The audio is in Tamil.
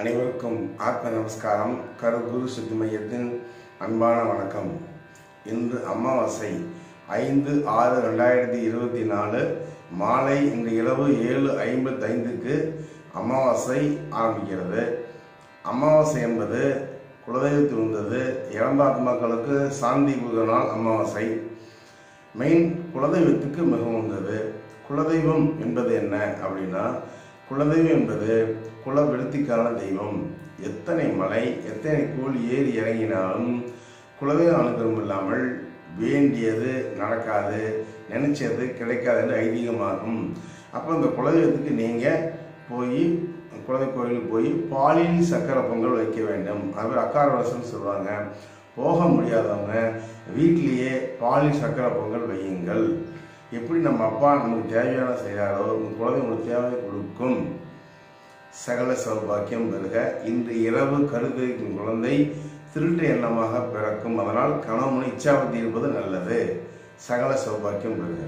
அனைவருக்கும் ஆத்ம நமஸ்காரம். கருகுரு சித்தி மையத்தின் அன்பான வணக்கம். இன்று அமாவாசை 5/6/2024 மாலை இன்று இரவு 7:55க்கு அமாவாசை ஆரம்பிக்கிறது. அமாவாசை என்பது குலதெய்வத்தில் வந்தது. இறந்த ஆத்மாக்களுக்கு சாந்தி கொடுக்கிற நாள் அமாவாசை. மெயின் குலதெய்வத்துக்கு மிகவும் வந்தது. குலதெய்வம் என்பது என்ன அப்படின்னா, குலதெய்வம் என்பது குல விருத்திக்கான தெய்வம். எத்தனை மலை எத்தனை கோள் ஏறி இறங்கினாலும் குலதெய்வம் அனுகிரகம் இல்லாமல் வேண்டியது நடக்காது, நினைச்சது கிடைக்காது என்று ஐதீகமாகும். அப்போ இந்த குலதெய்வத்துக்கு நீங்கள் போய் குலதெய்வ கோயிலுக்கு போய் பாலில் சக்கரை பொங்கல் வைக்க வேண்டும். அது அக்கார வசம்னு சொல்லுவாங்க. போக முடியாதவங்க வீட்டிலேயே பாலில் சக்கரை பொங்கல் வையுங்கள். எப்படி நம்ம அப்பா நமக்கு தேவையான செய்கிறாரோ உங்கள் குழந்தை உங்களுக்கு தேவையை கொடுக்கும். சகல சௌபாக்கியம் பெறுக. இன்று இரவு கருத்தரிக்கும் குழந்தை திருட்டு எண்ணமாக பிறக்கும். அதனால் கணவன் இச்சாபத்தி இருப்பது நல்லது. சகல சௌபாக்கியம் பெறுக.